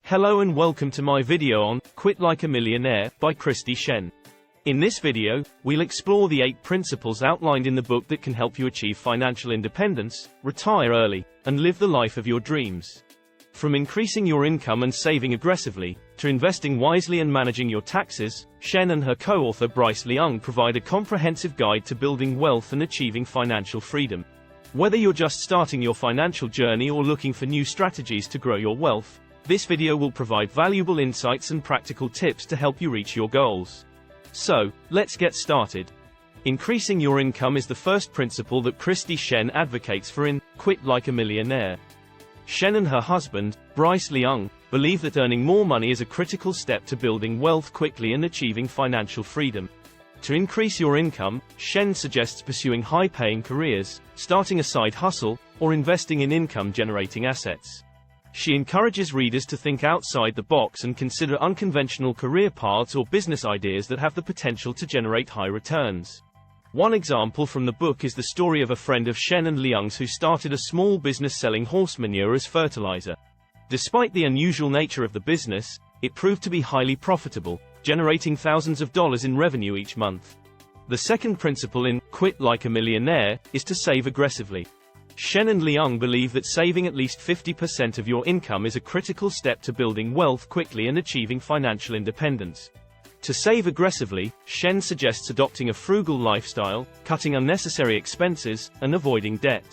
Hello and welcome to my video on Quit Like a Millionaire by Kristy Shen. In this video, we'll explore the 8 principles outlined in the book that can help you achieve financial independence, retire early, and live the life of your dreams. From increasing your income and saving aggressively, to investing wisely and managing your taxes, Shen and her co-author Bryce Leung provide a comprehensive guide to building wealth and achieving financial freedom. Whether you're just starting your financial journey or looking for new strategies to grow your wealth, this video will provide valuable insights and practical tips to help you reach your goals. So, let's get started. Increasing your income is the first principle that Kristy Shen advocates for in Quit Like a Millionaire. Shen and her husband, Bryce Leung, believe that earning more money is a critical step to building wealth quickly and achieving financial freedom. To increase your income, Shen suggests pursuing high-paying careers, starting a side hustle, or investing in income-generating assets. She encourages readers to think outside the box and consider unconventional career paths or business ideas that have the potential to generate high returns. One example from the book is the story of a friend of Shen and Leung's who started a small business selling horse manure as fertilizer. Despite the unusual nature of the business, it proved to be highly profitable, generating thousands of dollars in revenue each month. The second principle in Quit Like a Millionaire is to save aggressively. Shen and Leung believe that saving at least 50% of your income is a critical step to building wealth quickly and achieving financial independence. To save aggressively, Shen suggests adopting a frugal lifestyle, cutting unnecessary expenses, and avoiding debt.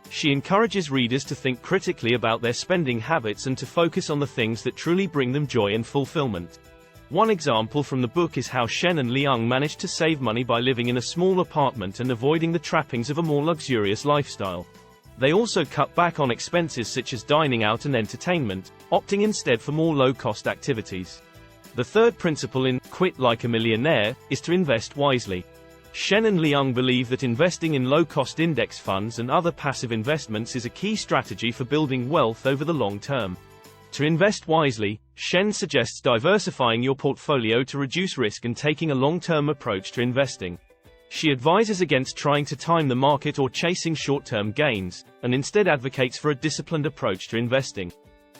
She encourages readers to think critically about their spending habits and to focus on the things that truly bring them joy and fulfillment. One example from the book is how Shen and Leung managed to save money by living in a small apartment and avoiding the trappings of a more luxurious lifestyle. They also cut back on expenses such as dining out and entertainment, opting instead for more low-cost activities. The third principle in Quit Like a Millionaire is to invest wisely. Shen and Leung believe that investing in low-cost index funds and other passive investments is a key strategy for building wealth over the long term. To invest wisely, Shen suggests diversifying your portfolio to reduce risk and taking a long-term approach to investing. She advises against trying to time the market or chasing short-term gains, and instead advocates for a disciplined approach to investing.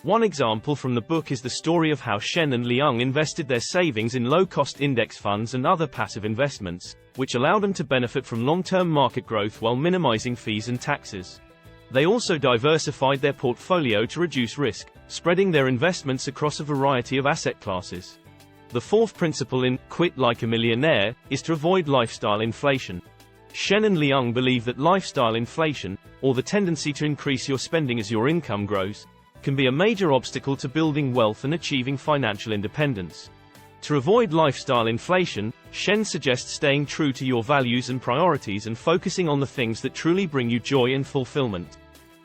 One example from the book is the story of how Shen and Leung invested their savings in low-cost index funds and other passive investments, which allowed them to benefit from long-term market growth while minimizing fees and taxes. They also diversified their portfolio to reduce risk, spreading their investments across a variety of asset classes. The fourth principle in Quit Like a Millionaire is to avoid lifestyle inflation. Shen and Leung believe that lifestyle inflation, or the tendency to increase your spending as your income grows, can be a major obstacle to building wealth and achieving financial independence. To avoid lifestyle inflation, Shen suggests staying true to your values and priorities and focusing on the things that truly bring you joy and fulfillment.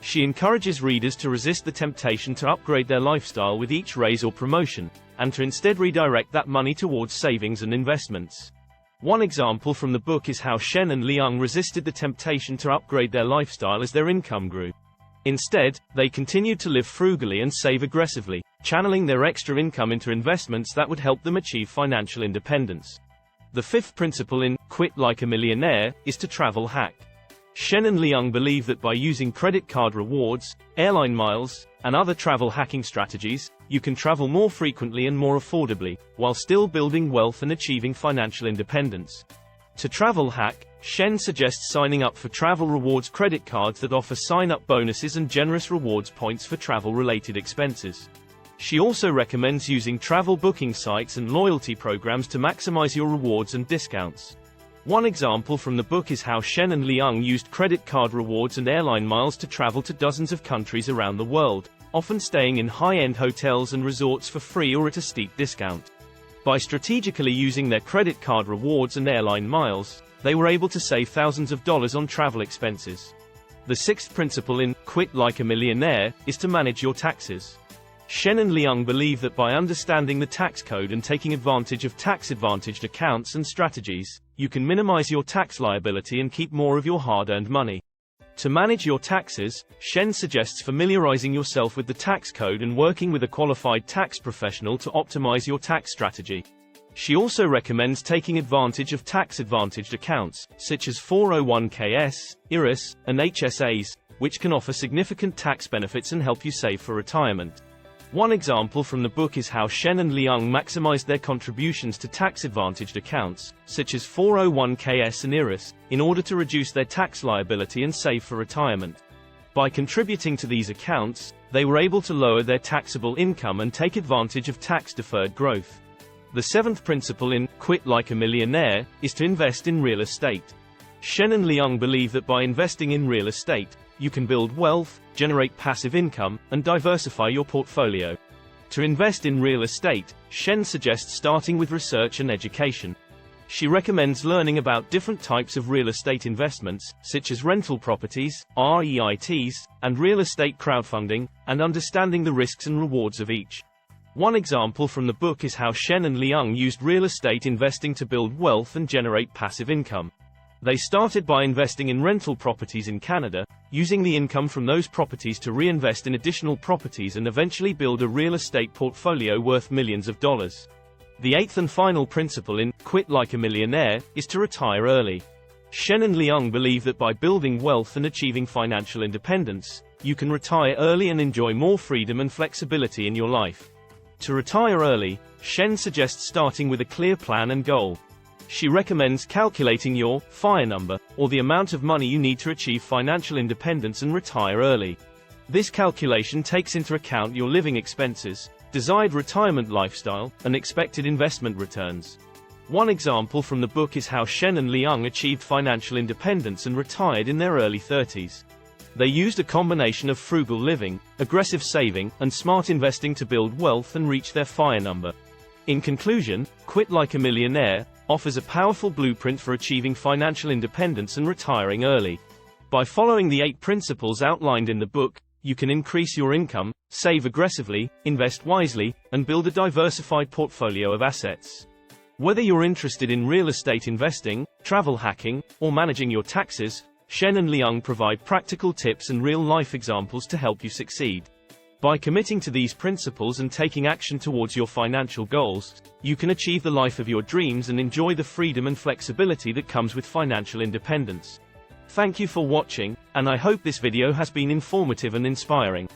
She encourages readers to resist the temptation to upgrade their lifestyle with each raise or promotion, and to instead redirect that money towards savings and investments. One example from the book is how Shen and Leung resisted the temptation to upgrade their lifestyle as their income grew. Instead, they continued to live frugally and save aggressively, channeling their extra income into investments that would help them achieve financial independence. The fifth principle in Quit Like a Millionaire is to travel hack. Shen and Leung believe that by using credit card rewards, airline miles, and other travel hacking strategies, you can travel more frequently and more affordably, while still building wealth and achieving financial independence. To travel hack, Shen suggests signing up for travel rewards credit cards that offer sign-up bonuses and generous rewards points for travel-related expenses. She also recommends using travel booking sites and loyalty programs to maximize your rewards and discounts. One example from the book is how Shen and Leung used credit card rewards and airline miles to travel to dozens of countries around the world, often staying in high-end hotels and resorts for free or at a steep discount. By strategically using their credit card rewards and airline miles, they were able to save thousands of dollars on travel expenses. The sixth principle in Quit Like a Millionaire is to manage your taxes. Shen and Leung believe that by understanding the tax code and taking advantage of tax-advantaged accounts and strategies, you can minimize your tax liability and keep more of your hard-earned money. To manage your taxes, Shen suggests familiarizing yourself with the tax code and working with a qualified tax professional to optimize your tax strategy. She also recommends taking advantage of tax-advantaged accounts, such as 401ks, IRAs, and HSAs, which can offer significant tax benefits and help you save for retirement. One example from the book is how Shen and Liang maximized their contributions to tax-advantaged accounts, such as 401ks and IRAs, in order to reduce their tax liability and save for retirement. By contributing to these accounts, they were able to lower their taxable income and take advantage of tax-deferred growth. The seventh principle in Quit Like a Millionaire is to invest in real estate. Shen and Liang believe that by investing in real estate, you can build wealth, generate passive income, and diversify your portfolio. To invest in real estate, Shen suggests starting with research and education. She recommends learning about different types of real estate investments, such as rental properties, REITs, and real estate crowdfunding, and understanding the risks and rewards of each. One example from the book is how Shen and Liang used real estate investing to build wealth and generate passive income. They started by investing in rental properties in Canada, using the income from those properties to reinvest in additional properties and eventually build a real estate portfolio worth millions of dollars. The eighth and final principle in Quit Like a Millionaire is to retire early. Shen and Liang believe that by building wealth and achieving financial independence, you can retire early and enjoy more freedom and flexibility in your life. To retire early, Shen suggests starting with a clear plan and goal. She recommends calculating your FIRE number, or the amount of money you need to achieve financial independence and retire early. This calculation takes into account your living expenses, desired retirement lifestyle, and expected investment returns. One example from the book is how Shen and Liang achieved financial independence and retired in their early 30s. They used a combination of frugal living, aggressive saving, and smart investing to build wealth and reach their FIRE number. In conclusion, Quit Like a Millionaire offers a powerful blueprint for achieving financial independence and retiring early. By following the 8 principles outlined in the book, you can increase your income, save aggressively, invest wisely, and build a diversified portfolio of assets. Whether you're interested in real estate investing, travel hacking, or managing your taxes, Shen and Liang provide practical tips and real-life examples to help you succeed. By committing to these principles and taking action towards your financial goals, you can achieve the life of your dreams and enjoy the freedom and flexibility that comes with financial independence. Thank you for watching, and I hope this video has been informative and inspiring.